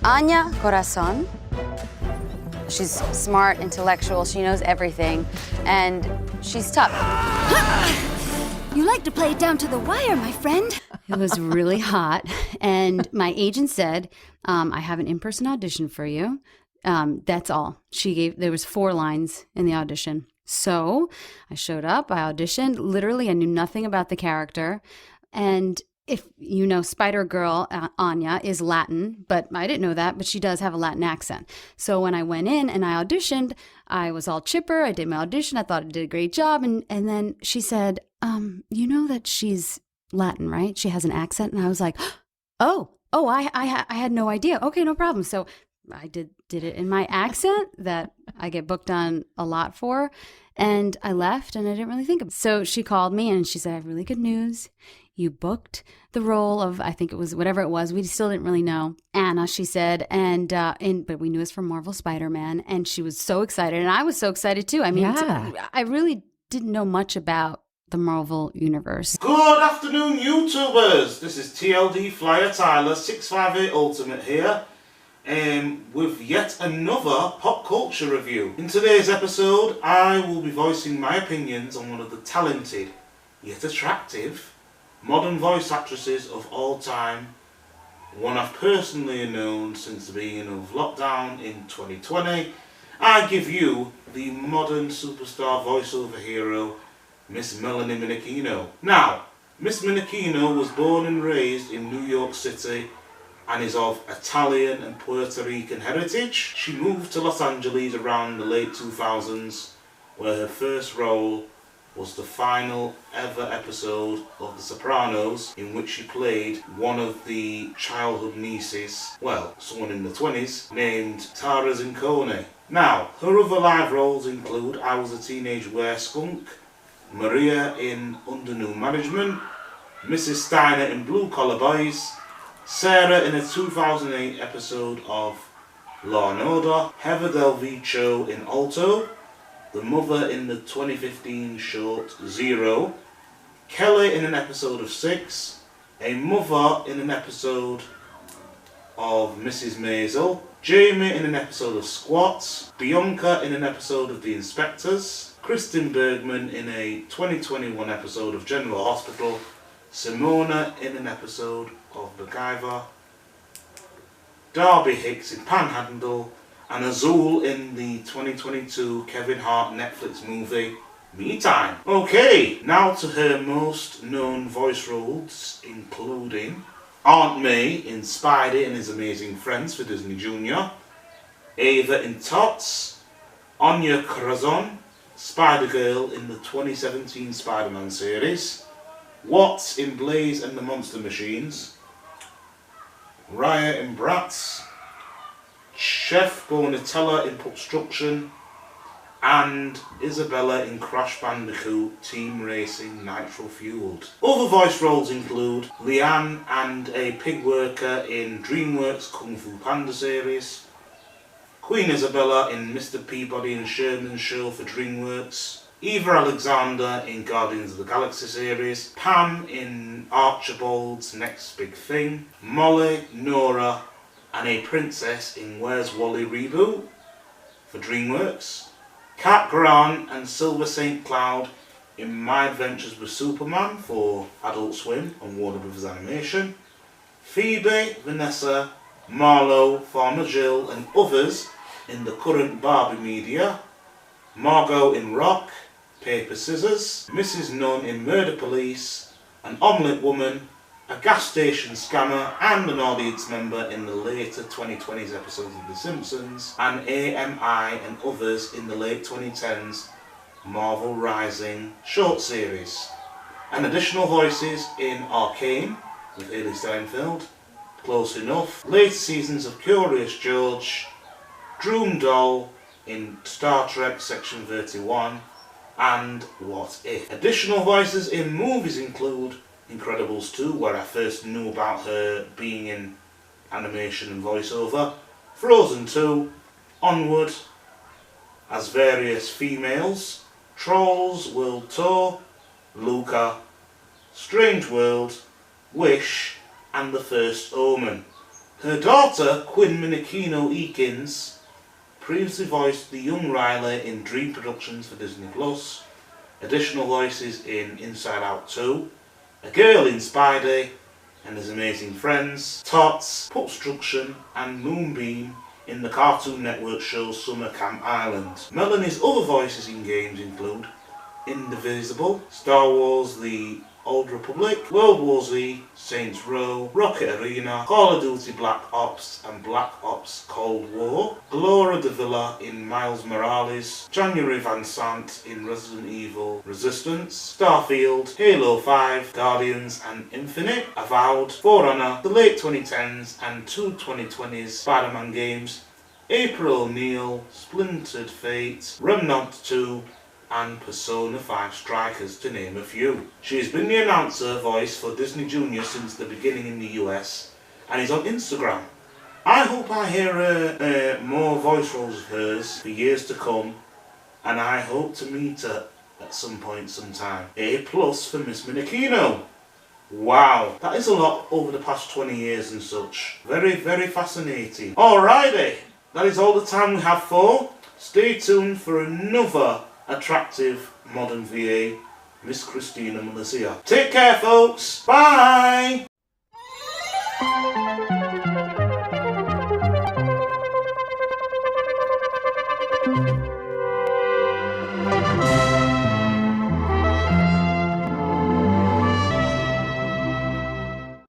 Anya Corazon. She's smart, intellectual, she knows everything, and she's tough. You like to play it down to the wire, my friend. It was really hot, and my agent said, I have an in-person audition for you. That's all. There was 4 lines in the audition. So I showed up, I auditioned. Literally, I knew nothing about the character. And if you know, Spider-Girl, Anya, is Latin, but I didn't know that, but she does have a Latin accent. So when I went in and I auditioned, I was all chipper. I did my audition. I thought I did a great job. And then she said, you know that she's Latin, right? She has an accent. And I was like, oh, I had no idea. Okay, no problem. So I did it in my accent that I get booked on a lot for. And I left and I didn't really think of it. So she called me and she said, I have really good news. You booked the role of, I think it was whatever it was. We still didn't really know. Anna, she said, but we knew it was from Marvel Spider-Man. And she was so excited. And I was so excited too. I mean, I really didn't know much about the Marvel Universe. Good afternoon, YouTubers. This is TLD Flyer Tyler 658 Ultimate here. With yet another pop culture review. In today's episode, I will be voicing my opinions on one of the talented, yet attractive, modern voice actresses of all time, one I've personally known since the beginning of lockdown in 2020. I give you the modern superstar voiceover hero, Miss Melanie Minichino. Now, Miss Minichino was born and raised in New York City and is of Italian and Puerto Rican heritage. She moved to Los Angeles around the late 2000s, where her first role was the final ever episode of The Sopranos, in which she played one of the childhood nieces, well, someone in the 20s, named Tara Zincone. Now, her other live roles include I Was a Teenage Were-Skunk, Maria in Under New Management, Mrs. Steiner in Blue Collar Boys, Sarah in a 2008 episode of Law & Order, Heather Del Vicio in Alto, the mother in the 2015 short Zero, Kelly in an episode of Six, a mother in an episode of Mrs. Maisel, Jamie in an episode of Squats, Bianca in an episode of The Inspectors, Kristen Bergman in a 2021 episode of General Hospital, Simona in an episode of MacGyver, Darby Hicks in Panhandle, and Azul in the 2022 Kevin Hart Netflix movie, Me Time. Okay, now to her most known voice roles, including Aunt May in Spidey and His Amazing Friends for Disney Junior, Ava in Tots, Anya Corazon, Spider-Girl in the 2017 Spider-Man series, Watts in Blaze and the Monster Machines, Raya in Bratz, Chef Bonatella in Pulpstruction, and Isabella in Crash Bandicoot Team Racing Nitro Fueled. Other voice roles include Leanne and a pig worker in DreamWorks Kung Fu Panda series, Queen Isabella in Mr. Peabody and Sherman's Show for DreamWorks, Eva Alexander in Guardians of the Galaxy series, Pam in Archibald's Next Big Thing, Molly, Nora, and a princess in Where's Wally reboot for DreamWorks, Cat Grant and Silver St. Cloud in My Adventures with Superman for Adult Swim and Warner Bros. Animation, Phoebe, Vanessa, Marlo, Farmer Jill, and others in the current Barbie media, Margot in Rock, Paper Scissors, Mrs. Nunn in Murder Police, an Omelette Woman, a gas station scammer, and an audience member in the later 2020s episodes of The Simpsons, and AMI and others in the late 2010s Marvel Rising short series. And additional voices in Arcane with Haley Steinfeld, Close Enough, later seasons of Curious George, Droom Doll in Star Trek Section 31, and What If. Additional voices in movies include Incredibles 2, where I first knew about her being in animation and voiceover, Frozen 2, Onward as various females: Trolls World Tour, Luca, Strange World, Wish, and The First Omen. Her daughter, Quinn Minichino Eakins, previously voiced the young Riley in Dream Productions for Disney+, additional voices in Inside Out 2, a girl in Spidey and His Amazing Friends, Tots, Pupstruction, and Moonbeam in the Cartoon Network show Summer Camp Island. Melanie's other voices in games include Indivisible, Star Wars The Old Republic, World War Z, Saints Row, Rocket Arena, Call of Duty Black Ops and Black Ops Cold War, Glora de Villa in Miles Morales, January Van Sant in Resident Evil Resistance, Starfield, Halo 5, Guardians and Infinite, Avowed, For Honor, the late 2010s and 2020s Spider-Man games, April O'Neil, Splintered Fate, Remnant 2, and Persona 5 Strikers, to name a few. She has been the announcer voice for Disney Junior since the beginning in the US and is on Instagram. I hope I hear more voice roles of hers for years to come, and I hope to meet her at some point sometime. A+ for Miss Minichino. Wow, that is a lot over the past 20 years and such. Very, very fascinating. Alrighty, that is all the time we have for. Stay tuned for another attractive modern VA, Miss Cristina Milizia. Take care, folks. Bye.